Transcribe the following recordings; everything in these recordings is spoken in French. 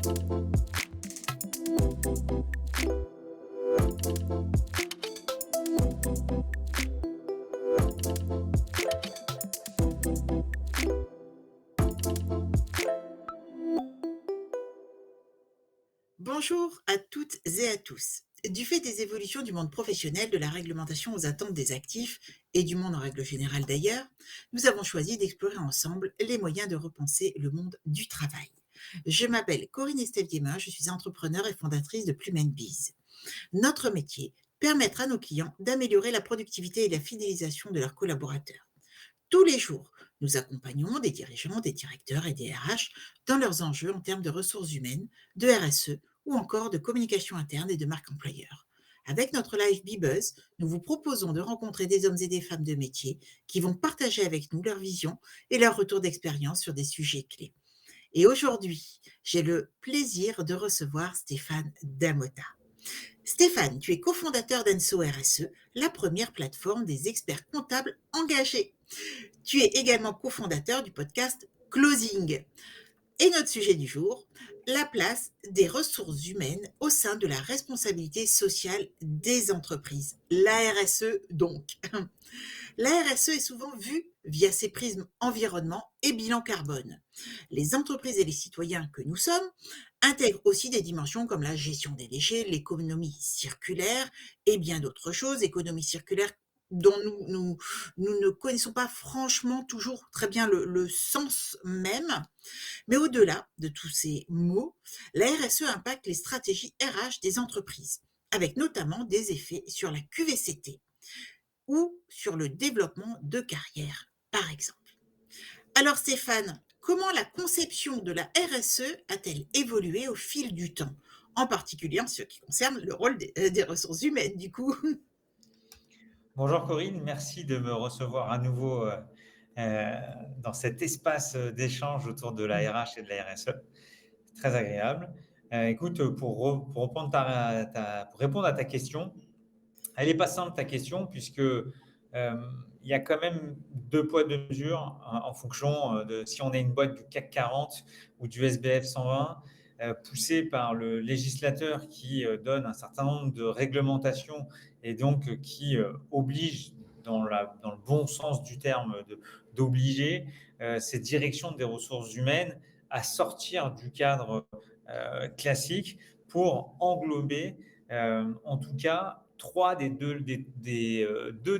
Bonjour à toutes et à tous. Du fait des évolutions du monde professionnel, de la réglementation aux attentes des actifs et du monde en règle générale d'ailleurs, nous avons choisi d'explorer ensemble les moyens de repenser le monde du travail. Je m'appelle Corinne Estève-Guémin, je suis entrepreneur et fondatrice de Plume Biz. Notre métier, permettre à nos clients d'améliorer la productivité et la fidélisation de leurs collaborateurs. Tous les jours, nous accompagnons des dirigeants, des directeurs et des RH dans leurs enjeux en termes de ressources humaines, de RSE ou encore de communication interne et de marque employeur. Avec notre live Bebuzz, nous vous proposons de rencontrer des hommes et des femmes de métier qui vont partager avec nous leur vision et leur retour d'expérience sur des sujets clés. Et aujourd'hui, j'ai le plaisir de recevoir Stéphane Damota. Stéphane, tu es cofondateur d'Enso RSE, la première plateforme des experts comptables engagés. Tu es également cofondateur du podcast Closing. Et notre sujet du jour, la place des ressources humaines au sein de la responsabilité sociale des entreprises. La RSE donc. La RSE est souvent vue via ses prismes environnement et bilan carbone. Les entreprises et les citoyens que nous sommes intègrent aussi des dimensions comme la gestion des déchets, l'économie circulaire et bien d'autres choses. Économie circulaire dont nous ne connaissons pas franchement toujours très bien le sens même. Mais au-delà de tous ces mots, la RSE impacte les stratégies RH des entreprises, avec notamment des effets sur la QVCT ou sur le développement de carrière, par exemple. Alors Stéphane, comment la conception de la RSE a-t-elle évolué au fil du temps, en particulier en ce qui concerne le rôle des ressources humaines, du coup? Bonjour Corinne, merci de me recevoir à nouveau euh, dans cet espace d'échange autour de la RH et de la RSE. C'est très agréable. Écoute, pour répondre, pour répondre à ta question, elle n'est pas simple ta question puisque il y a quand même deux poids, deux mesures en fonction de si on est une boîte du CAC 40 ou du SBF 120, poussée par le législateur qui donne un certain nombre de réglementations et donc qui oblige dans le bon sens du terme d'obliger ces directions des ressources humaines à sortir du cadre classique pour englober en tout cas deux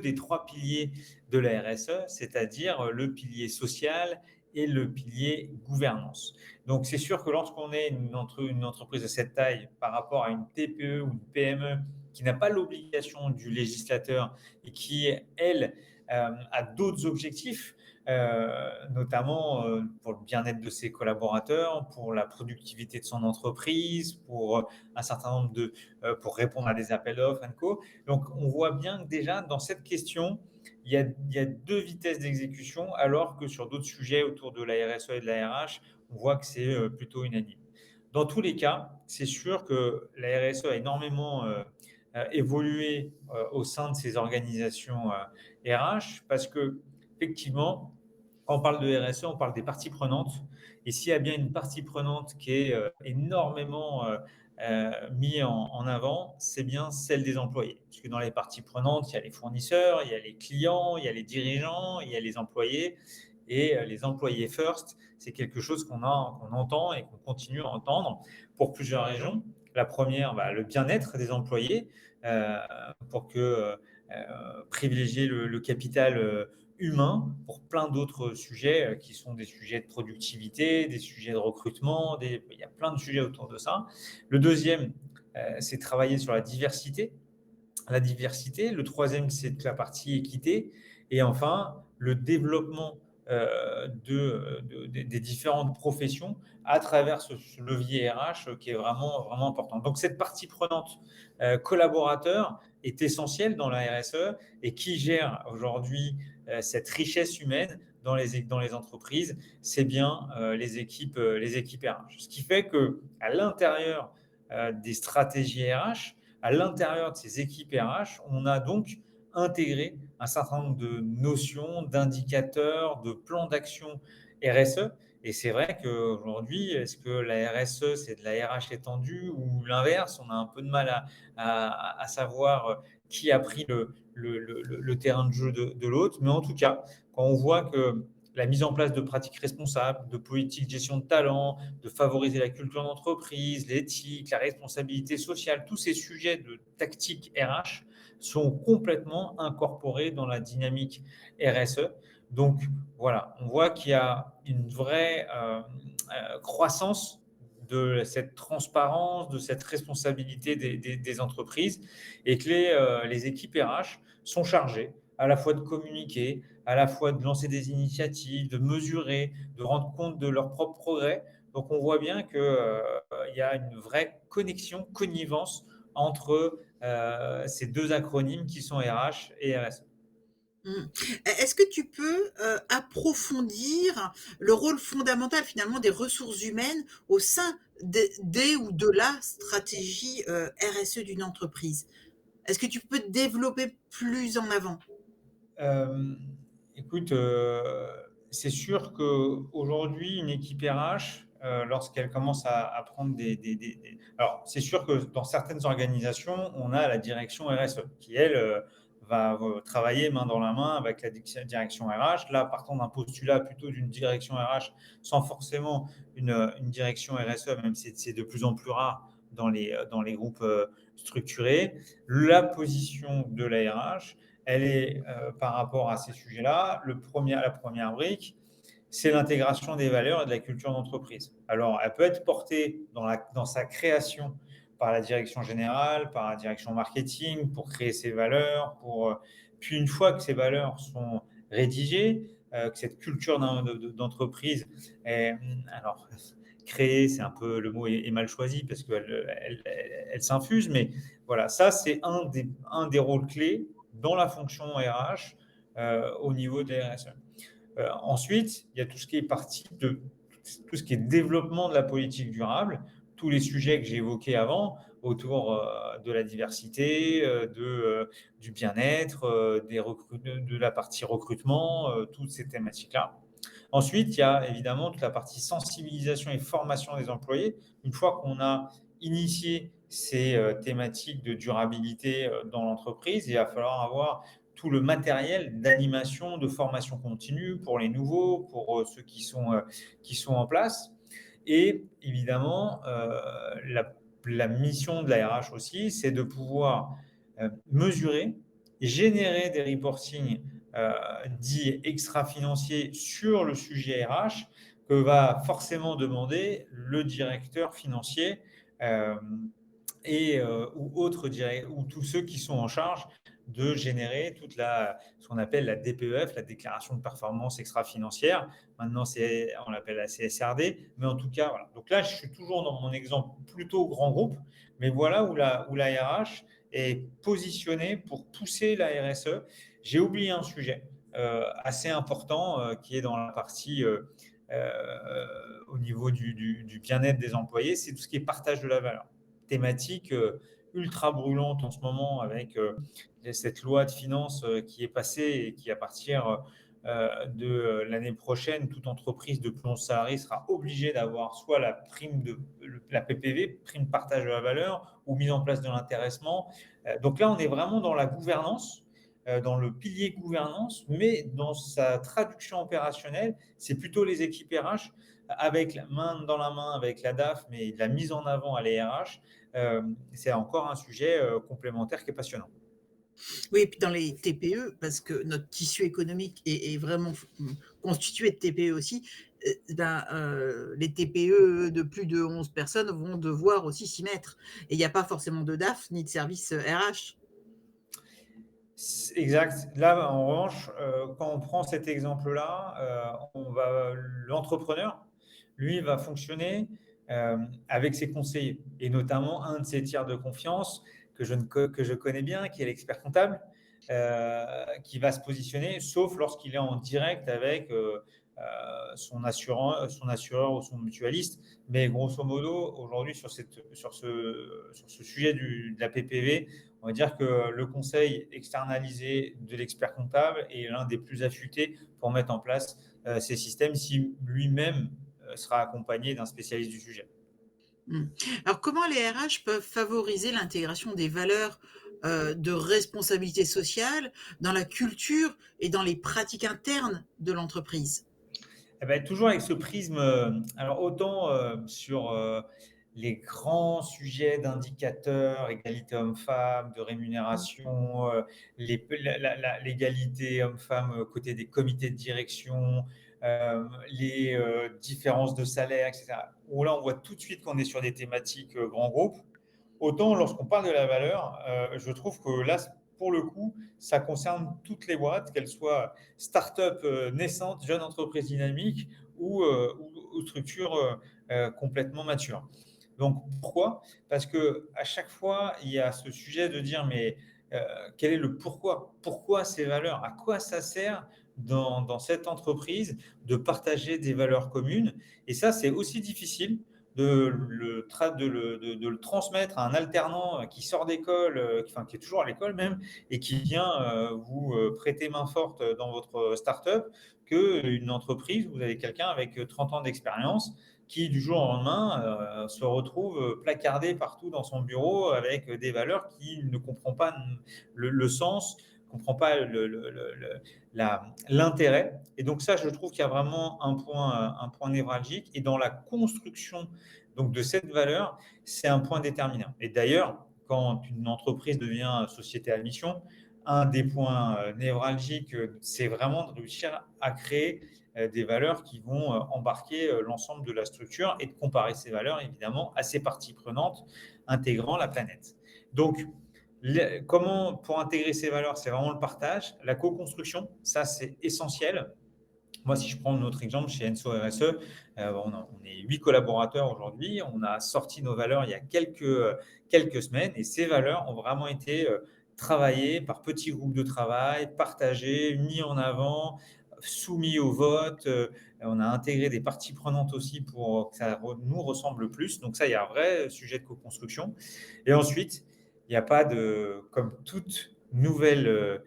des trois piliers de la RSE, c'est-à-dire le pilier social et le pilier gouvernance. Donc c'est sûr que lorsqu'on est une entreprise de cette taille par rapport à une TPE ou une PME qui n'a pas l'obligation du législateur et qui, elle, a d'autres objectifs, notamment pour le bien-être de ses collaborateurs, pour la productivité de son entreprise, pour un certain nombre pour répondre à des appels d'offres et co. Donc, on voit bien que déjà, dans cette question, il y a deux vitesses d'exécution, alors que sur d'autres sujets autour de la RSE et de la RH, on voit que c'est plutôt unanime. Dans tous les cas, c'est sûr que la RSE a énormément évolué au sein de ces organisations RH parce que, effectivement, quand on parle de RSE, on parle des parties prenantes. Et s'il y a bien une partie prenante qui est énormément mis en avant, c'est bien celle des employés. Parce que dans les parties prenantes, il y a les fournisseurs, il y a les clients, il y a les dirigeants, il y a les employés. Et les employés first, c'est quelque chose qu'on entend et qu'on continue à entendre pour plusieurs raisons. La première, bah, le bien-être des employés, euh, pour que privilégier le capital humain pour plein d'autres sujets qui sont des sujets de productivité, des sujets de recrutement, il y a plein de sujets autour de ça. Le deuxième, c'est travailler sur la diversité. La diversité. Le troisième, c'est la partie équité. Et enfin, le développement des différentes professions à travers ce levier RH qui est vraiment, vraiment important. Donc, cette partie prenante collaborateur est essentielle dans la RSE et qui gère aujourd'hui cette richesse humaine dans les entreprises, c'est bien les équipes RH. Ce qui fait qu'à l'intérieur des stratégies RH, à l'intérieur de ces équipes RH, on a donc intégré un certain nombre de notions, d'indicateurs, de plans d'action RSE. Et c'est vrai qu'aujourd'hui, est-ce que la RSE, c'est de la RH étendue ou l'inverse? On a un peu de mal à savoir qui a pris le terrain de jeu de l'autre. Mais en tout cas, quand on voit que la mise en place de pratiques responsables, de politiques de gestion de talent, de favoriser la culture d'entreprise, l'éthique, la responsabilité sociale, tous ces sujets de tactique RH sont complètement incorporés dans la dynamique RSE. Donc voilà, on voit qu'il y a une vraie croissance de cette transparence, de cette responsabilité des entreprises et que les équipes RH sont chargées à la fois de communiquer, à la fois de lancer des initiatives, de mesurer, de rendre compte de leurs propres progrès. Donc on voit bien qu'il y a une vraie connexion, connivence entre ces deux acronymes qui sont RH et RSE. Mmh. Est-ce que tu peux, approfondir le rôle fondamental finalement des ressources humaines au sein des ou de la stratégie, RSE d'une entreprise? Est-ce que tu peux développer plus en avant? Hem, écoute, c'est sûr qu'aujourd'hui, une équipe RH, lorsqu'elle commence à prendre alors, c'est sûr que dans certaines organisations, on a la direction RSE qui, elle, va travailler main dans la main avec la direction RH. Là, partant d'un postulat plutôt d'une direction RH sans forcément une direction RSE, même si c'est de plus en plus rare dans les groupes, structurés. La position de la RH, elle est, par rapport à ces sujets-là, la première brique, c'est l'intégration des valeurs et de la culture d'entreprise. Alors, elle peut être portée dans sa création par la direction générale, par la direction marketing, pour créer ces valeurs, puis une fois que ces valeurs sont rédigées, que cette culture d'entreprise est, alors créée, c'est un peu le mot est mal choisi parce qu'elle s'infuse, mais voilà, ça c'est un des rôles clés dans la fonction RH au niveau des RSE. Ensuite, il y a tout ce qui est partie de tout ce qui est développement de la politique durable, tous les sujets que j'ai évoqués avant autour de la diversité, du bien-être, de la partie recrutement, toutes ces thématiques-là. Ensuite, il y a évidemment toute la partie sensibilisation et formation des employés. Une fois qu'on a initié ces thématiques de durabilité dans l'entreprise, il va falloir avoir tout le matériel d'animation, de formation continue pour les nouveaux, pour ceux qui sont en place. Et évidemment, la mission de la RH aussi, c'est de pouvoir mesurer, générer des reportings dits extra-financiers sur le sujet RH que va forcément demander le directeur financier euh, ou tous ceux qui sont en charge de générer ce qu'on appelle la DPEF, la déclaration de performance extra-financière. Maintenant, on l'appelle la CSRD, mais en tout cas, voilà. Donc là, je suis toujours dans mon exemple plutôt grand groupe, mais voilà où la RH est positionnée pour pousser la RSE. J'ai oublié un sujet assez important qui est dans la partie au niveau du bien-être des employés, c'est tout ce qui est partage de la valeur. Thématique ultra brûlante en ce moment avec cette loi de finances qui est passée et qui, à partir de l'année prochaine, toute entreprise de plus de 11 salariés sera obligée d'avoir soit la PPV, prime partage de la valeur, ou mise en place de l'intéressement. Donc là, on est vraiment dans la gouvernance, dans le pilier gouvernance, mais dans sa traduction opérationnelle, c'est plutôt les équipes RH avec la main dans la main avec la DAF, mais la mise en avant à les RH, c'est encore un sujet complémentaire qui est passionnant. Oui, et puis dans les TPE, parce que notre tissu économique est vraiment constitué de TPE aussi, les TPE de plus de 11 personnes vont devoir aussi s'y mettre et il y a pas forcément de DAF ni de service, RH. Exact. Là, en revanche, quand on prend cet exemple-là, l'entrepreneur, lui, va fonctionner avec ses conseillers et notamment un de ses tiers de confiance que je connais bien, qui est l'expert comptable, qui va se positionner, sauf lorsqu'il est en direct avec son assureur ou son mutualiste. Mais grosso modo, aujourd'hui, sur ce sujet de la PPV, on va dire que le conseil externalisé de l'expert comptable est l'un des plus affûtés pour mettre en place ces systèmes si lui-même sera accompagné d'un spécialiste du sujet. Mmh. Alors comment les RH peuvent favoriser l'intégration des valeurs, de responsabilité sociale dans la culture et dans les pratiques internes de l'entreprise? Eh beh, toujours avec ce prisme, alors autant, sur, les grands sujets d'indicateurs, égalité homme-femme, de Mmh. rémunération, les p la l'égalité homme-femme, côté des comités de direction, les, différences de salaire et cetera. Où là, on voit tout de suite qu'on est sur des thématiques, grands groupes. Autant lorsqu'on parle de la valeur, je trouve que là, pour le coup, ça concerne toutes les boîtes, qu'elles soient start-up, naissantes, jeunes entreprises dynamiques ou structures, complètement matures. Donc pourquoi? Parce qu'à chaque fois, il y a ce sujet de dire: «Mais, heu, quel est le pourquoi? Pourquoi ces valeurs? À quoi ça sert dans cette entreprise de partager des valeurs communes?» Et ça, c'est aussi difficile de le transmettre à un alternant qui sort d'école, enfin qui est toujours à l'école même et qui vient, vous, prêter main forte dans votre start-up, qu'une entreprise, vous avez quelqu'un avec 30 ans d'expérience qui, du jour au lendemain, se retrouve, placardé partout dans son bureau avec des valeurs qu'il ne comprend pas le sens, ne comprend pas l'intérêt. Et donc ça, je trouve qu'il y a vraiment un point névralgique et dans la construction donc de cette valeur, c'est un point déterminant. Et d'ailleurs, quand une entreprise devient société à mission, un des points névralgiques, c'est vraiment de réussir à créer des valeurs qui vont embarquer l'ensemble de la structure et de comparer ces valeurs, évidemment, à ces parties prenantes intégrant la planète. Donc, comment, pour intégrer ces valeurs, c'est vraiment le partage, la co-construction, ça c'est essentiel. Moi, si je prends notre exemple chez Enso RSE, on est 8 collaborateurs aujourd'hui. On a sorti nos valeurs il y a quelques semaines et ces valeurs ont vraiment été travaillées par petits groupes de travail, partagées, mis en avant, soumis au vote. On a intégré des parties prenantes aussi pour que ça nous ressemble plus. Donc ça, il y a un vrai sujet de co-construction. Et ensuite, il n'y a pas de, comme toute nouvelle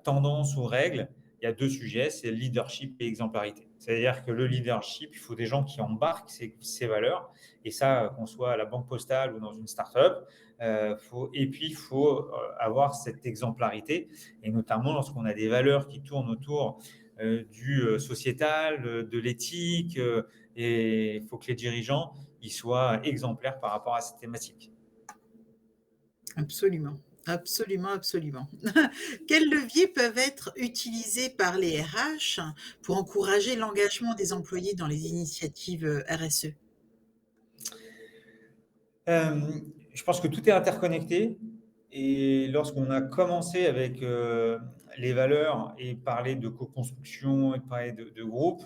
tendance ou règle, il y a deux sujets, c'est leadership et exemplarité. C'est-à-dire que le leadership, il faut des gens qui embarquent ces valeurs, et ça, qu'on soit à la banque postale ou dans une start-up, et puis il faut avoir cette exemplarité, et notamment lorsqu'on a des valeurs qui tournent autour du sociétal, de l'éthique, et il faut que les dirigeants ils soient exemplaires par rapport à cette thématique. Absolument, absolument, absolument. Quels leviers peuvent être utilisés par les RH pour encourager l'engagement des employés dans les initiatives, RSE? Je pense que tout est interconnecté et lorsqu'on a commencé avec, les valeurs et parler de co-construction et parler de groupe,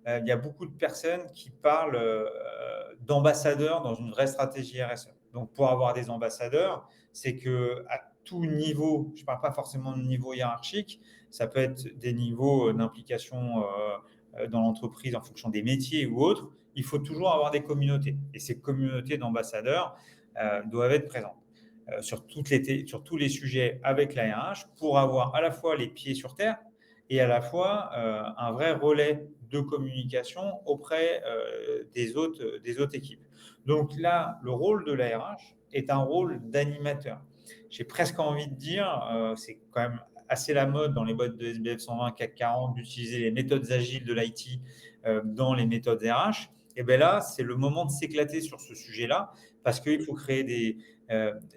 il y a beaucoup de personnes qui parlent, d'ambassadeurs dans une vraie stratégie RSE. Donc pour avoir des ambassadeurs, c'est qu'à tout niveau, je ne parle pas forcément de niveau hiérarchique, ça peut être des niveaux, d'implication, dans l'entreprise en fonction des métiers ou autres, il faut toujours avoir des communautés et ces communautés d'ambassadeurs, doivent être présentes, sur tous les sujets avec la RH pour avoir à la fois les pieds sur terre et à la fois, un vrai relais de communication auprès, des autres équipes. Donc là, le rôle de la RH est un rôle d'animateur. J'ai presque envie de dire, c'est quand même assez la mode dans les boîtes de SBF 120, CAC 40 d'utiliser les méthodes agiles de l'IT, dans les méthodes RH. Et bien là, c'est le moment de s'éclater sur ce sujet-là parce qu'il faut créer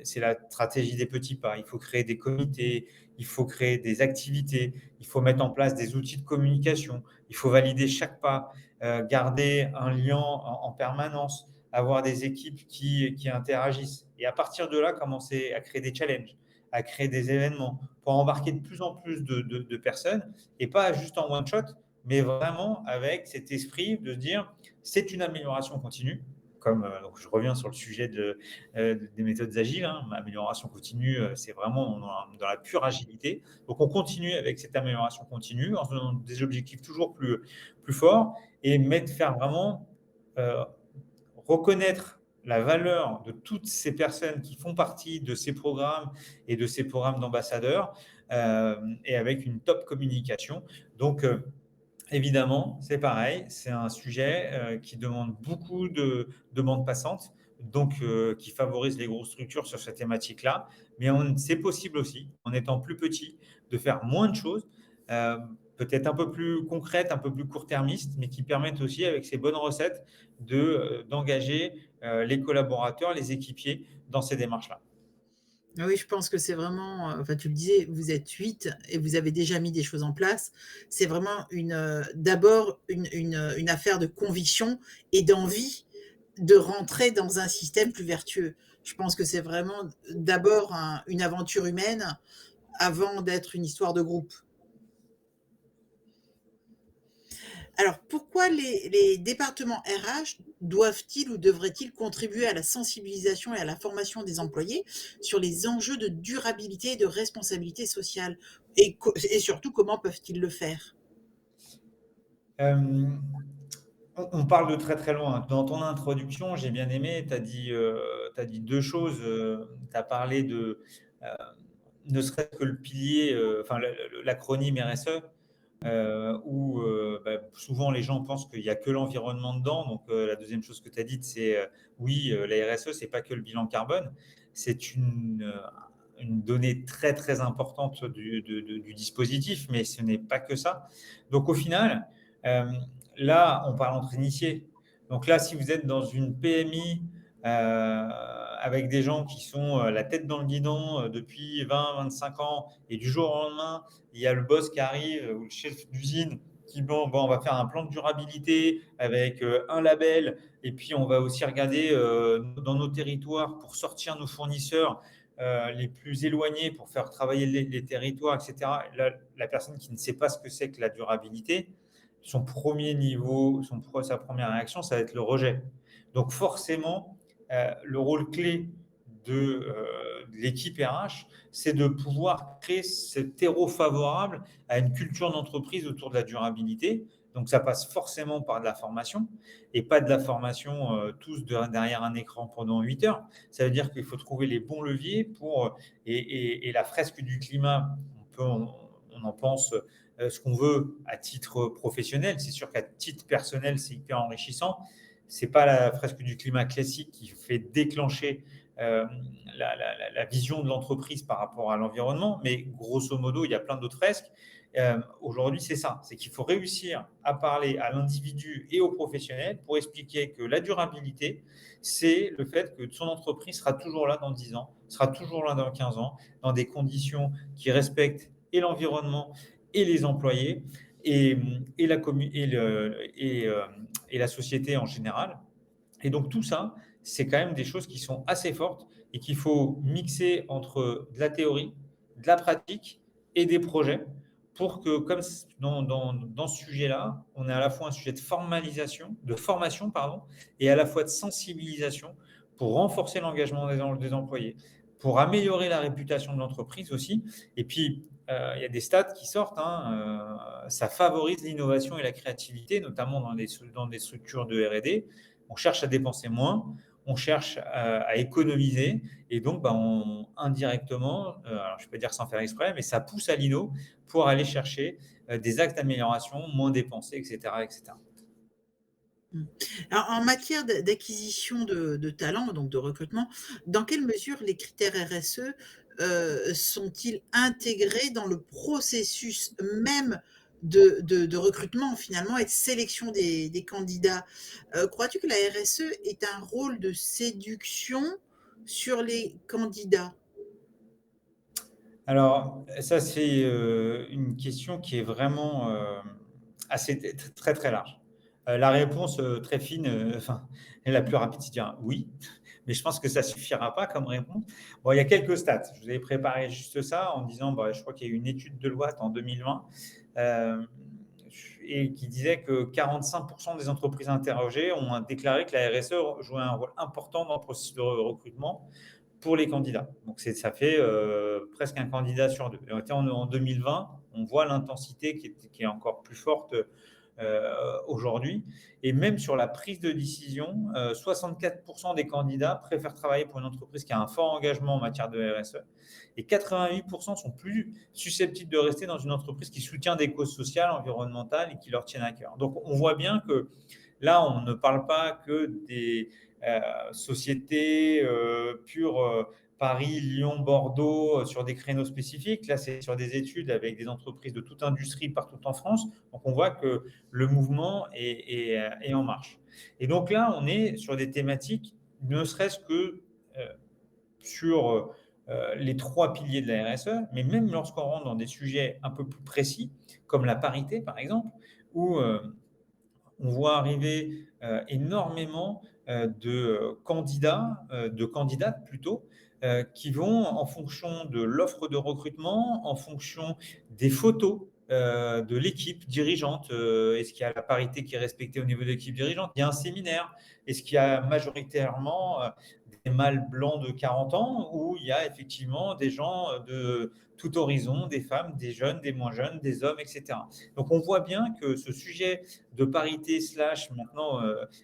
c'est la stratégie des petits pas. Il faut créer des comités, il faut créer des activités, il faut mettre en place des outils de communication, il faut valider chaque pas, garder un lien en permanence, avoir des équipes qui interagissent. Et à partir de là, commencer à créer des challenges, à créer des événements pour embarquer de plus en plus de personnes et pas juste en one shot, mais vraiment avec cet esprit de se dire c'est une amélioration continue. Comme donc je reviens sur le sujet des méthodes agiles, hein, amélioration continue, c'est vraiment dans la pure agilité. Donc on continue avec cette amélioration continue en se donnant des objectifs toujours plus forts et faire vraiment euh, reconnaître la valeur de toutes ces personnes qui font partie de ces programmes et de ces programmes d'ambassadeurs et avec une top communication. Donc, Évidemment, c'est pareil, c'est un sujet, qui demande beaucoup de bandes passantes, donc qui favorise les grosses structures sur cette thématique-là. Mais c'est possible aussi, en étant plus petit, de faire moins de choses, peut-être un peu plus concrètes, un peu plus court-termistes, mais qui permettent aussi, avec ces bonnes recettes, d'engager, les collaborateurs, les équipiers dans ces démarches-là. Ah oui, je pense que c'est vraiment, enfin, tu le disais, vous êtes 8 et vous avez déjà mis des choses en place. C'est vraiment d'abord une affaire de conviction et d'envie de rentrer dans un système plus vertueux. Je pense que c'est vraiment d'abord une aventure humaine avant d'être une histoire de groupe. Alors, pourquoi les départements RH doivent-ils ou devraient-ils contribuer à la sensibilisation et à la formation des employés sur les enjeux de durabilité et de responsabilité sociale? Et surtout, comment peuvent-ils le faire? Hem, on parle de très, très loin. Dans ton introduction, j'ai bien aimé, tu as dit 2 choses, tu as parlé heu, ne serait-ce que le pilier, enfin l'acronyme RSE, où, souvent les gens pensent qu'il y a que l'environnement dedans. Donc, la deuxième chose que tu as dite, c'est, oui, la RSE, c'est pas que le bilan carbone. C'est une donnée très, très importante du dispositif, mais ce n'est pas que ça. Donc au final, hem, là, on parle entre initiés. Donc là, si vous êtes dans une PMI, avec des gens qui sont, la tête dans le guidon, depuis 20-25 ans, et du jour au lendemain, il y a le boss qui arrive, ou le chef d'usine qui bon, on va faire un plan de durabilité avec, un label, et puis on va aussi regarder, dans nos territoires pour sortir nos fournisseurs, les plus éloignés, pour faire travailler les territoires, et cetera. La personne qui ne sait pas ce que c'est que la durabilité, son premier niveau, sa première réaction, ça va être le rejet. Donc forcément, le rôle clé de l'équipe RH, c'est de pouvoir créer ce terreau favorable à une culture d'entreprise autour de la durabilité. Donc ça passe forcément par de la formation, et pas de la formation, tous derrière un écran pendant 8 heures. Ça veut dire qu'il faut trouver les bons leviers pour, et la fresque du climat, on en pense, ce qu'on veut à titre professionnel. C'est sûr qu'à titre personnel, c'est hyper enrichissant. C'est pas la fresque du climat classique qui fait déclencher, la vision de l'entreprise par rapport à l'environnement, mais grosso modo, il y a plein d'autres fresques. Aujourd'hui, c'est ça, c'est qu'il faut réussir à parler à l'individu et aux professionnels pour expliquer que la durabilité, c'est le fait que son entreprise sera toujours là dans 10 ans, sera toujours là dans 15 ans, dans des conditions qui respectent et l'environnement et les employés, et la commu et la société en général. Et donc tout ça, c'est quand même des choses qui sont assez fortes et qu'il faut mixer entre de la théorie, de la pratique et des projets, pour que, comme dans ce sujet-là, on ait à la fois un sujet de formation, pardon, et à la fois de sensibilisation, pour renforcer l'engagement des employés, pour améliorer la réputation de l'entreprise aussi. Et puis, il y a des stats qui sortent, hein, ça favorise l'innovation et la créativité, notamment dans des structures de R&D. On cherche à dépenser moins, on cherche à économiser, et donc indirectement, alors je peux dire sans faire exprès, mais ça pousse à l'inno pour aller chercher des actes d'amélioration, moins dépensés, etc., etc. Mmh. Alors, en matière d'acquisition de talents, donc de recrutement, dans quelle mesure les critères RSE, sont-ils intégrés dans le processus même de recrutement finalement et de sélection des candidats? Crois-tu que la RSE ait un rôle de séduction sur les candidats? Alors ça, c'est, une question qui est vraiment, assez très, très large. La réponse, très fine, enfin, et la plus rapide, c'est de dire: «Oui», mais je pense que ça suffira pas comme réponse. Bon, il y a quelques stats. Je vous avais préparé juste ça en disant, je crois qu'il y a eu une étude de Deloitte en 2020, hem, et qui disait que 45 des entreprises interrogées ont déclaré que la RSE jouait un rôle important dans le processus de recrutement pour les candidats. Donc ça fait, presque un candidat sur 2. Et on était en 2020, on voit l'intensité qui est encore plus forte, heu, aujourd'hui. Et même sur la prise de décision, 64 des candidats préfèrent travailler pour une entreprise qui a un fort engagement en matière de RSE et 88 sont plus susceptibles de rester dans une entreprise qui soutient des causes sociales, environnementales et qui leur tiennent à cœur. Donc on voit bien que là, on ne parle pas que des sociétés pures Paris, Lyon, Bordeaux sur des créneaux spécifiques. Là, c'est sur des études avec des entreprises de toute industrie partout en France. Donc, on voit que le mouvement est en marche. Et donc là, on est sur des thématiques, ne serait-ce que sur les trois piliers de la RSE, mais même lorsqu'on rentre dans des sujets un peu plus précis, comme la parité, par exemple, où on voit arriver énormément de candidats, de candidates plutôt, qui vont en fonction de l'offre de recrutement, en fonction des photos de l'équipe dirigeante. Est-ce qu'il y a la parité qui est respectée au niveau de l'équipe dirigeante? Il y a un séminaire. Est-ce qu'il y a majoritairement des mâles blancs de 40 ans ou il y a effectivement des gens de tout horizon, des femmes, des jeunes, des moins jeunes, des hommes, etc. Donc on voit bien que ce sujet de parité slash maintenant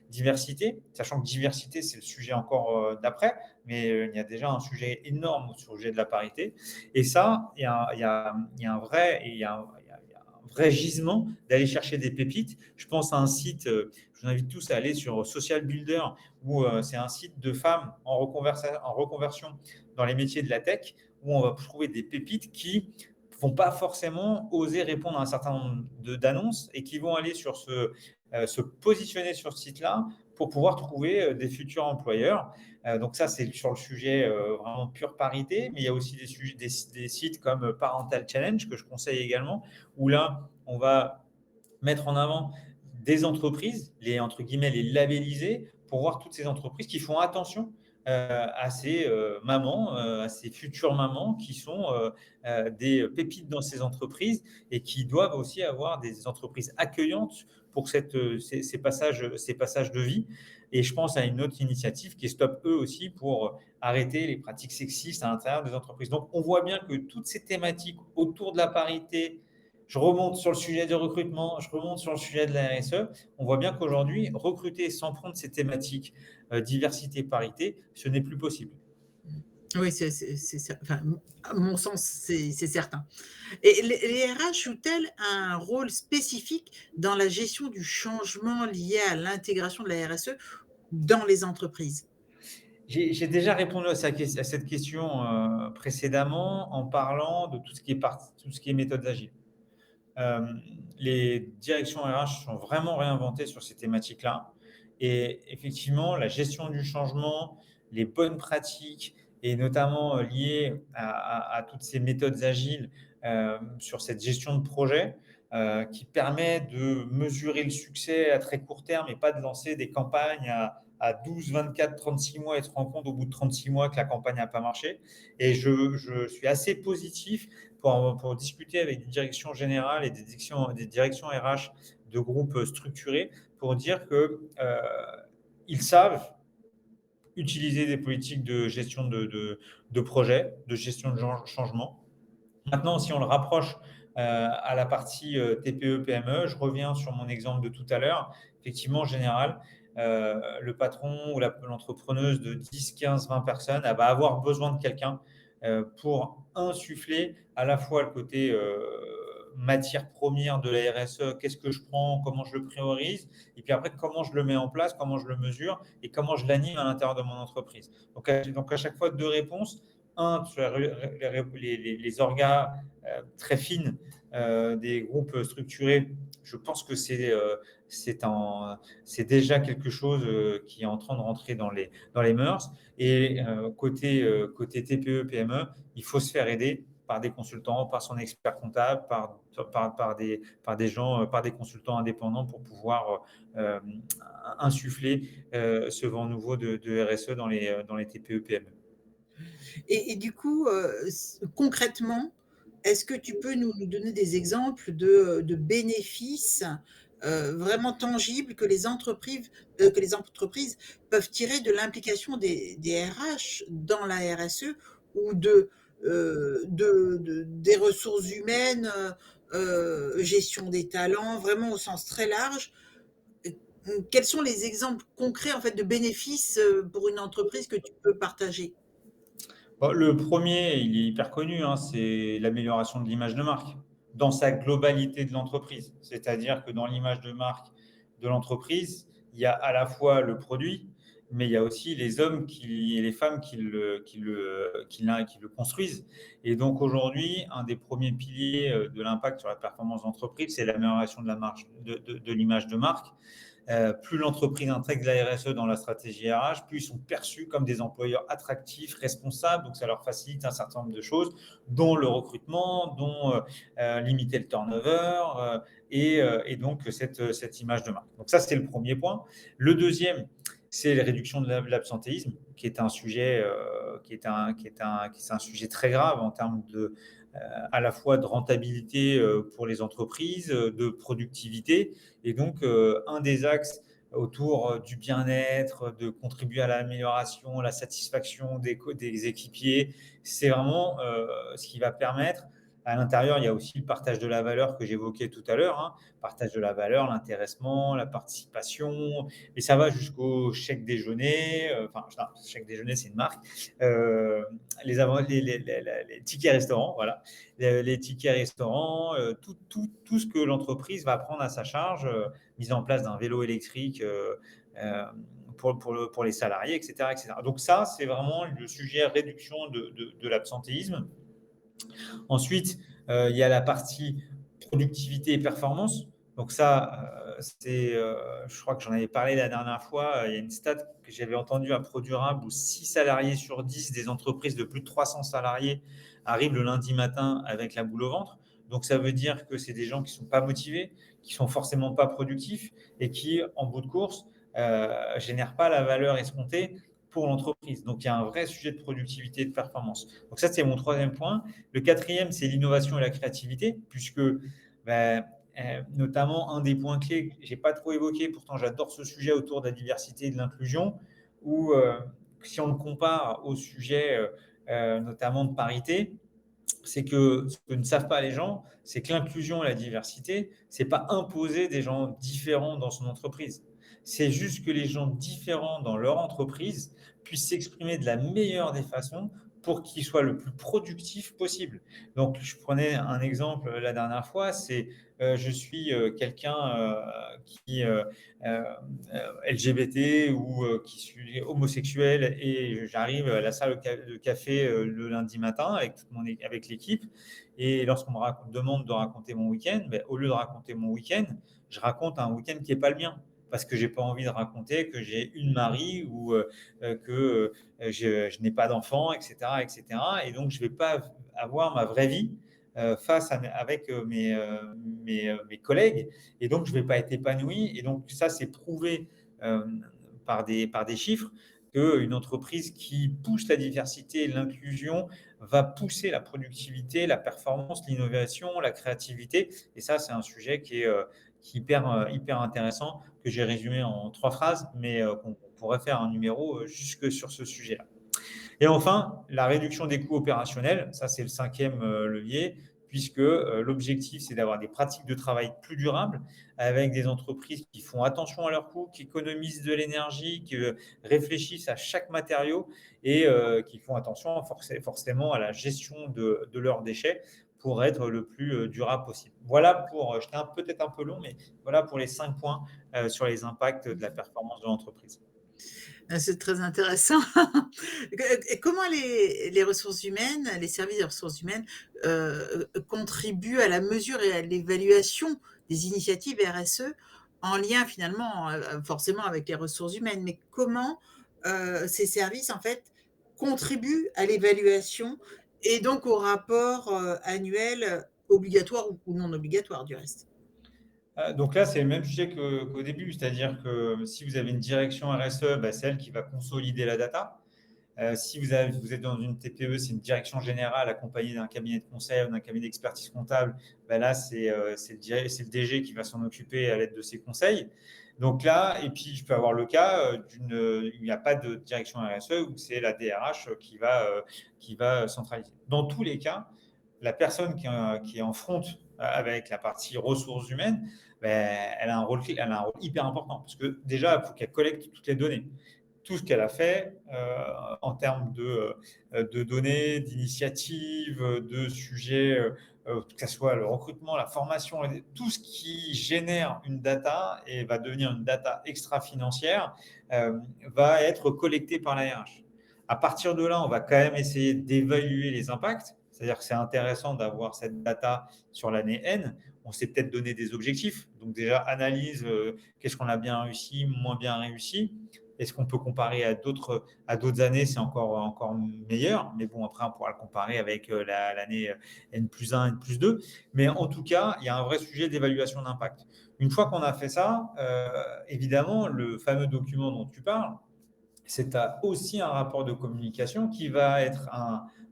diversité, sachant que diversité, c'est le sujet encore d'après, mais il y a déjà un sujet énorme sur le sujet de la parité. Et ça, il y a un vrai, il y a un, il y a un vrai gisement d'aller chercher des pépites. Je pense à un site, je vous invite tous à aller sur Social Builder, où c'est un site de femmes en reconversion dans les métiers de la tech, où on va trouver des pépites qui vont pas forcément oser répondre à un certain nombre d'annonces et qui vont aller se positionner sur ce site-là pour pouvoir trouver des futurs employeurs. Donc ça, c'est sur le sujet vraiment pure parité, mais il y a aussi des sites comme Parental Challenge que je conseille également, où là, on va mettre en avant des entreprises, les entre guillemets les labelliser, pour voir toutes ces entreprises qui font attention à ces mamans, à ces futures mamans qui sont des pépites dans ces entreprises et qui doivent aussi avoir des entreprises accueillantes pour ces passages de vie. Et je pense à une autre initiative qui est Stop eux aussi pour arrêter les pratiques sexistes à l'intérieur des entreprises. Donc on voit bien que toutes ces thématiques autour de la parité, je remonte sur le sujet du recrutement, je remonte sur le sujet de la RSE. On voit bien qu'aujourd'hui, recruter sans prendre ces thématiques diversité, parité, ce n'est plus possible. Oui, enfin, à mon sens, c'est certain. Et les RH jouent-elles un rôle spécifique dans la gestion du changement lié à l'intégration de la RSE dans les entreprises? J'ai déjà répondu à cette question précédemment en parlant de tout ce qui est méthodes agiles. Euh, les directions RH sont vraiment réinventées sur ces thématiques-là. Et effectivement, la gestion du changement, les bonnes pratiques, et notamment liées à toutes ces méthodes agiles sur cette gestion de projet, qui permet de mesurer le succès à très court terme et pas de lancer des campagnes à 12, 24, 36 mois et se rendre compte au bout de 36 mois que la campagne n'a pas marché. Et je suis assez positif pour discuter avec des directions générales et des directions RH de groupes structurés pour dire que ils savent utiliser des politiques de gestion de projet, de gestion de changement. Maintenant, si on le rapproche à la partie TPE-PME, je reviens sur mon exemple de tout à l'heure. Effectivement, en général, le patron ou l'entrepreneuse de 10, 15, 20 personnes, elle va avoir besoin de quelqu'un pour insuffler à la fois le côté matière première de la RSE, qu'est-ce que je prends, comment je le priorise, et puis après, comment je le mets en place, comment je le mesure et comment je l'anime à l'intérieur de mon entreprise. Donc à chaque fois, deux réponses. Un, sur les orgas très fines des groupes structurés, je pense que c'est déjà quelque chose qui est en train de rentrer dans les mœurs. Et côté TPE, PME, il faut se faire aider par des consultants, par son expert comptable, par des gens, par des consultants indépendants pour pouvoir insuffler ce vent nouveau de RSE dans les TPE, PME. Et du coup, concrètement, est-ce que tu peux nous donner des exemples de bénéfices, vraiment tangibles que les entreprises peuvent tirer de l'implication des RH dans la RSE ou des ressources humaines, gestion des talents, vraiment au sens très large. Quels sont les exemples concrets, en fait, de bénéfices, pour une entreprise que tu peux partager? Bah, le premier, il est hyper connu, hein, c'est l'amélioration de l'image de marque, dans sa globalité de l'entreprise. C'est-à-dire que dans l'image de marque de l'entreprise, il y a à la fois le produit, mais il y a aussi les hommes et les femmes qui le construisent. Et donc aujourd'hui, un des premiers piliers de l'impact sur la performance d'entreprise, c'est l'amélioration de la marge, de l'image de marque. Plus l'entreprise intègre la RSE dans la stratégie RH, plus ils sont perçus comme des employeurs attractifs, responsables. Donc, ça leur facilite un certain nombre de choses, dont le recrutement, dont limiter le turnover et donc cette image de marque. Donc, ça, c'est le premier point. Le deuxième, c'est la réduction de l'absentéisme, qui est un sujet, qui est un sujet très grave en termes à la fois de rentabilité pour les entreprises, de productivité. Et donc, un des axes autour du bien-être, de contribuer à l'amélioration, la satisfaction des équipiers, c'est vraiment ce qui va permettre. À l'intérieur, il y a aussi le partage de la valeur que j'évoquais tout à l'heure, hein. Partage de la valeur, l'intéressement, la participation, et ça va jusqu'au chèque déjeuner. Enfin, non, chèque déjeuner, c'est une marque. Euh, les tickets restaurants, voilà, les tickets restaurants, tout ce que l'entreprise va prendre à sa charge, mise en place d'un vélo électrique euh, pour les salariés, etc., etc. Donc ça, c'est vraiment le sujet réduction de l'absentéisme. Ensuite, il y a la partie productivité et performance. Donc ça, je crois que j'en avais parlé la dernière fois. Il y a une stat que j'avais entendue à ProDurable où 6 salariés sur 10 des entreprises de plus de 300 salariés arrivent le lundi matin avec la boule au ventre. Donc ça veut dire que c'est des gens qui ne sont pas motivés, qui ne sont forcément pas productifs et qui, en bout de course, génèrent pas la valeur escomptée pour l'entreprise. Donc il y a un vrai sujet de productivité et de performance. Donc ça, c'est mon troisième point. Le quatrième, c'est l'innovation et la créativité, puisque ben, notamment un des points clés que je n'ai pas trop évoqué, pourtant j'adore ce sujet autour de la diversité et de l'inclusion, où si on le compare au sujet notamment de parité, c'est que ce que ne savent pas les gens, c'est que l'inclusion et la diversité, c'est pas imposer des gens différents dans son entreprise. C'est juste que les gens différents dans leur entreprise puissent s'exprimer de la meilleure des façons pour qu'ils soient le plus productifs possible. Donc, je prenais un exemple la dernière fois, c'est je suis quelqu'un qui LGBT ou qui suis homosexuel et j'arrive à la salle de café le lundi matin avec l'équipe. Et lorsqu'on demande de raconter mon week-end, ben, au lieu de raconter mon week-end, je raconte un week-end qui n'est pas le mien. Parce que j'ai pas envie de raconter que j'ai une Marie ou que je n'ai pas d'enfant, etc., etc. Et donc, je ne vais pas avoir ma vraie vie avec mes collègues. Et donc, je ne vais pas être épanoui. Et donc, ça, c'est prouvé euh, par des chiffres qu'une entreprise qui pousse la diversité et l'inclusion va pousser la productivité, la performance, l'innovation, la créativité. Et ça, c'est un sujet qui est hyper intéressant, que j'ai résumé en 3 phrases, mais qu'on pourrait faire un numéro jusque sur ce sujet-là. Et enfin, la réduction des coûts opérationnels, ça c'est le cinquième levier, puisque l'objectif c'est d'avoir des pratiques de travail plus durables avec des entreprises qui font attention à leurs coûts, qui économisent de l'énergie, qui réfléchissent à chaque matériau et qui font attention forcément à la gestion de leurs déchets pour être le plus durable possible. Voilà pour, j'étais peut-être un peu long, mais voilà pour les 5 points sur les impacts de la performance de l'entreprise. C'est très intéressant. Et comment les ressources humaines, les services des ressources humaines, contribuent à la mesure et à l'évaluation des initiatives RSE en lien finalement, forcément avec les ressources humaines? Mais comment, ces services, en fait, contribuent à l'évaluation et donc au rapport, annuel, obligatoire ou non obligatoire du reste? Donc là, c'est le même sujet qu'au début, c'est-à-dire que si vous avez une direction RSE, bah, c'est elle qui va consolider la data. Si vous êtes dans une TPE, c'est une direction générale accompagnée d'un cabinet de conseil ou d'un cabinet d'expertise comptable. Ben là, c'est le DG qui va s'en occuper à l'aide de ses conseils. Donc là, et puis je peux avoir le cas il n'y a pas de direction RSE où c'est la DRH qui va centraliser. Dans tous les cas, la personne qui est en front avec la partie ressources humaines, ben, elle a un rôle hyper important parce que déjà, il faut qu'elle collecte toutes les données. Tout ce qu'elle a fait en termes de données, d'initiatives, de sujets, que ce soit le recrutement, la formation, tout ce qui génère une data et va devenir une data extra-financière va être collecté par la RH. À partir de là, on va quand même essayer d'évaluer les impacts. C'est-à-dire que c'est intéressant d'avoir cette data sur l'année N. On s'est peut-être donné des objectifs. Donc déjà, analyse qu'est-ce qu'on a bien réussi, moins bien réussi. Est-ce qu'on peut comparer à d'autres années? C'est encore meilleur. Mais bon, après, on pourra le comparer avec l'année N+1, N+2. Mais en tout cas, il y a un vrai sujet d'évaluation d'impact. Une fois qu'on a fait ça, évidemment, le fameux document dont tu parles, c'est aussi un rapport de communication qui va être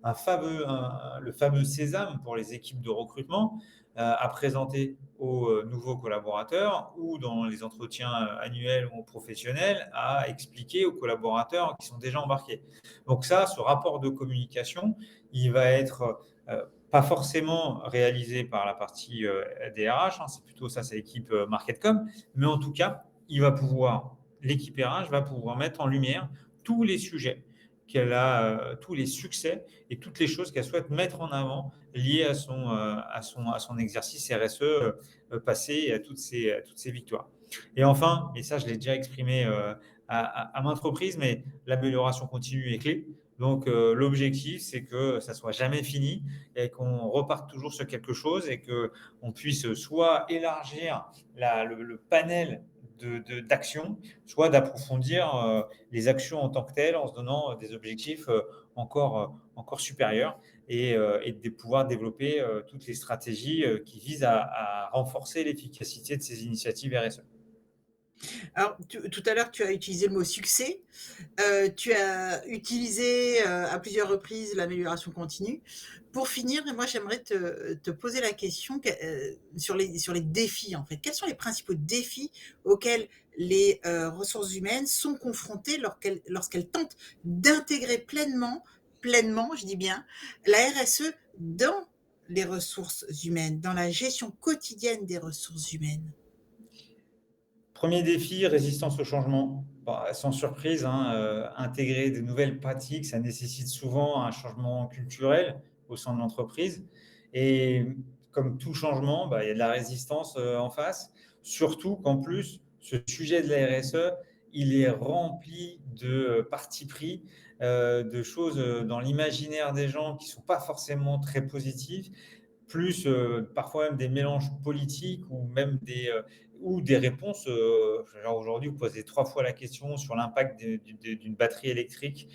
le fameux sésame pour les équipes de recrutement à présenter aux nouveaux collaborateurs ou dans les entretiens annuels ou professionnels à expliquer aux collaborateurs qui sont déjà embarqués. Donc ça, ce rapport de communication, il va être pas forcément réalisé par la partie DRH, c'est plutôt ça, c'est l'équipe Marketcom, mais en tout cas, l'équipe RH va pouvoir mettre en lumière tous les sujets qu'elle a, tous les succès et toutes les choses qu'elle souhaite mettre en avant liées à son exercice RSE passé et à toutes ces victoires. Et enfin, et ça je l'ai déjà exprimé à maintes reprises, mais l'amélioration continue est clé. Donc l'objectif, c'est que ça soit jamais fini et qu'on reparte toujours sur quelque chose et qu'on puisse soit élargir le panel d'actions, soit d'approfondir les actions en tant que telles en se donnant des objectifs encore supérieurs et de pouvoir développer toutes les stratégies qui visent à renforcer l'efficacité de ces initiatives RSE. Alors, tout à l'heure, tu as utilisé le mot succès. Tu as utilisé à plusieurs reprises l'amélioration continue. Pour finir, moi, j'aimerais te poser la question sur les défis, en fait. Quels sont les principaux défis auxquels les ressources humaines sont confrontées lorsqu'elles tentent d'intégrer pleinement, je dis bien, la RSE dans les ressources humaines, dans la gestion quotidienne des ressources humaines? Premier défi, résistance au changement. Bah, sans surprise, intégrer de nouvelles pratiques, ça nécessite souvent un changement culturel au sein de l'entreprise. Et comme tout changement, bah, il y a de la résistance en face. Surtout qu'en plus, ce sujet de la RSE, il est rempli de partis pris, de choses dans l'imaginaire des gens qui ne sont pas forcément très positifs, plus parfois même des mélanges politiques ou des réponses. Genre aujourd'hui, vous posez 3 fois la question sur l'impact d'une batterie électrique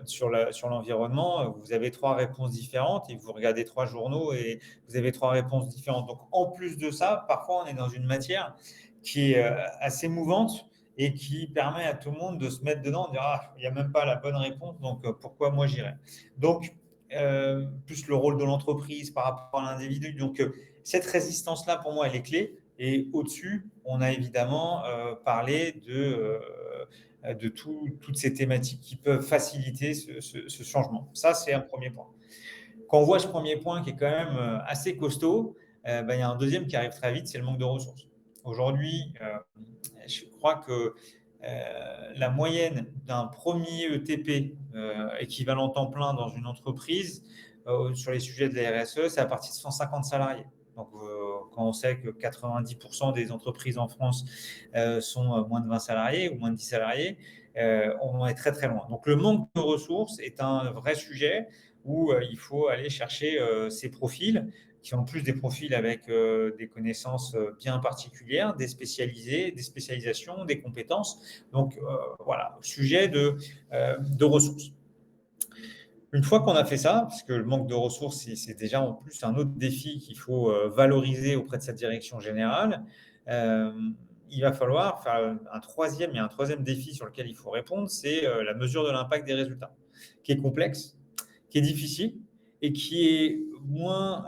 sur l'environnement. Vous avez 3 réponses différentes et vous regardez 3 journaux et vous avez 3 réponses différentes. Donc, en plus de ça, parfois, on est dans une matière qui est assez mouvante et qui permet à tout le monde de se mettre dedans, de dire ah, il n'y a même pas la bonne réponse, donc pourquoi moi j'irais. Donc, plus le rôle de l'entreprise par rapport à l'individu. Donc, cette résistance-là, pour moi, elle est clé. Et au-dessus, on a évidemment parlé de toutes ces thématiques qui peuvent faciliter ce changement. Ça, c'est un premier point. Quand on voit ce premier point qui est quand même assez costaud, il y a un deuxième qui arrive très vite, c'est le manque de ressources. Aujourd'hui, je crois que la moyenne d'un premier ETP équivalent temps plein dans une entreprise sur les sujets de la RSE, c'est à partir de 150 salariés. Donc, quand on sait que 90% des entreprises en France sont moins de 20 salariés ou moins de 10 salariés, on en est très très loin. Donc, le manque de ressources est un vrai sujet où il faut aller chercher ces profils qui ont en plus des profils avec des connaissances bien particulières, des spécialisations, des compétences. Donc voilà, sujet de ressources. Une fois qu'on a fait ça, parce que le manque de ressources, c'est déjà en plus un autre défi qu'il faut valoriser auprès de cette direction générale, il va falloir faire il y a un troisième défi sur lequel il faut répondre, c'est la mesure de l'impact des résultats, qui est complexe, qui est difficile et qui est moins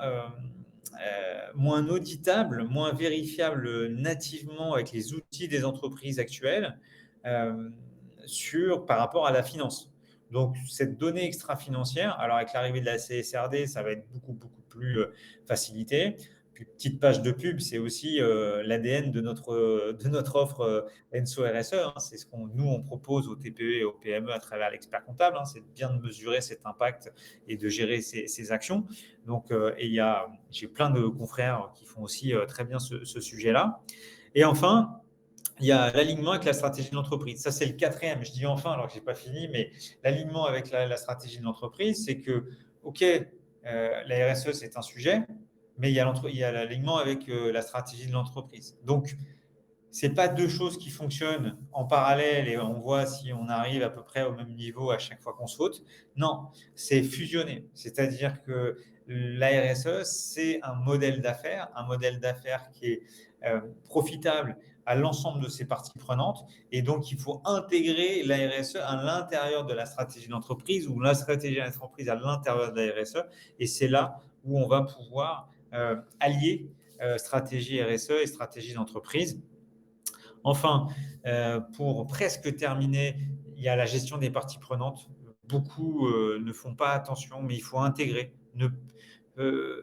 auditable, moins vérifiable nativement avec les outils des entreprises actuelles euh, par rapport à la finance. Donc, cette donnée extra-financière, alors avec l'arrivée de la CSRD, ça va être beaucoup, beaucoup plus facilité. Puis, petite page de pub, c'est aussi l'ADN de notre offre Enso RSE. Hein. C'est ce qu'on nous on propose aux TPE et aux PME à travers l'expert comptable. Hein. C'est de bien de mesurer cet impact et de gérer ces actions. Donc, j'ai plein de confrères qui font aussi très bien ce sujet-là. Et enfin, il y a l'alignement avec la stratégie de l'entreprise. Ça, c'est le quatrième. Je dis enfin alors que je n'ai pas fini, mais l'alignement avec la stratégie de l'entreprise, c'est que, OK, la RSE, c'est un sujet, mais il y a l'alignement avec la stratégie de l'entreprise. Donc, ce n'est pas deux choses qui fonctionnent en parallèle et on voit si on arrive à peu près au même niveau à chaque fois qu'on saute. Non, c'est fusionné. C'est-à-dire que la RSE, c'est un modèle d'affaires qui est profitable à l'ensemble de ses parties prenantes. Et donc, il faut intégrer la RSE à l'intérieur de la stratégie d'entreprise ou la stratégie d'entreprise à l'intérieur de la RSE. Et c'est là où on va pouvoir allier stratégie RSE et stratégie d'entreprise. Enfin, pour presque terminer, il y a la gestion des parties prenantes. Beaucoup ne font pas attention, mais il faut intégrer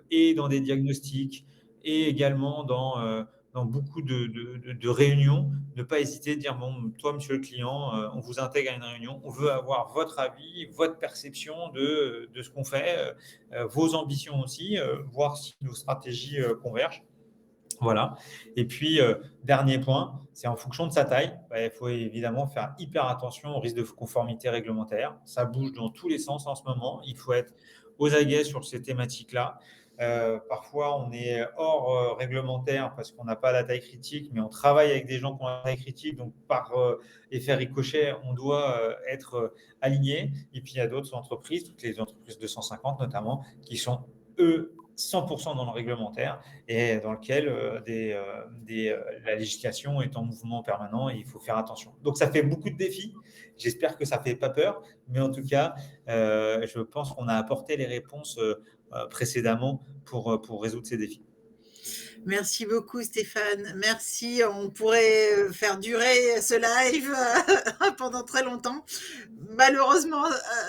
et dans des diagnostics et également dans beaucoup de réunions, ne pas hésiter à dire, bon, toi, monsieur le client, on vous intègre à une réunion, on veut avoir votre avis, votre perception de ce qu'on fait, vos ambitions aussi, voir si nos stratégies convergent. Voilà. Et puis, dernier point, c'est en fonction de sa taille. Il faut évidemment faire hyper attention au risque de conformité réglementaire. Ça bouge dans tous les sens en ce moment. Il faut être aux aguets sur ces thématiques-là. Parfois, on est hors réglementaire parce qu'on n'a pas la taille critique, mais on travaille avec des gens qui ont la taille critique. Donc, par effet ricochet, on doit être aligné. Et puis, il y a d'autres entreprises, toutes les entreprises 250 notamment, qui sont, eux, 100% dans le réglementaire et dans lequel la législation est en mouvement permanent et il faut faire attention. Donc, ça fait beaucoup de défis. J'espère que ça ne fait pas peur, mais en tout cas, je pense qu'on a apporté les réponses précédemment pour résoudre ces défis. Merci beaucoup Stéphane. Merci. On pourrait faire durer ce live pendant très longtemps. Malheureusement,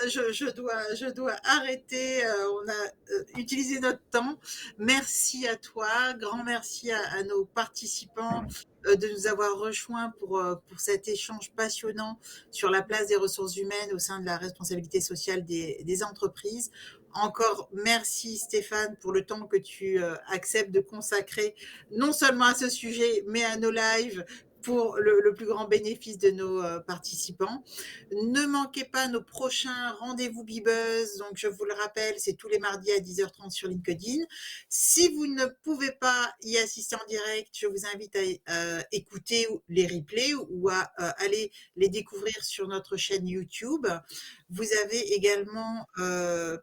je dois arrêter. On a utilisé notre temps. Merci à toi. Grand merci à nos participants de nous avoir rejoints pour cet échange passionnant sur la place des ressources humaines au sein de la responsabilité sociale des entreprises. Encore merci Stéphane pour le temps que tu acceptes de consacrer non seulement à ce sujet, mais à nos lives pour le plus grand bénéfice de nos participants. Ne manquez pas nos prochains rendez-vous Bibuzz. Donc, je vous le rappelle, c'est tous les mardis à 10h30 sur LinkedIn. Si vous ne pouvez pas y assister en direct, je vous invite à écouter les replays ou à aller les découvrir sur notre chaîne YouTube. Vous avez également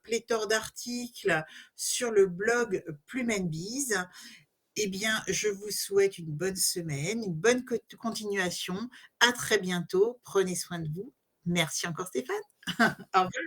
pléthore d'articles sur le blog Plume & Biz. Eh bien, je vous souhaite une bonne semaine, une bonne continuation. À très bientôt. Prenez soin de vous. Merci encore Stéphane. Au revoir.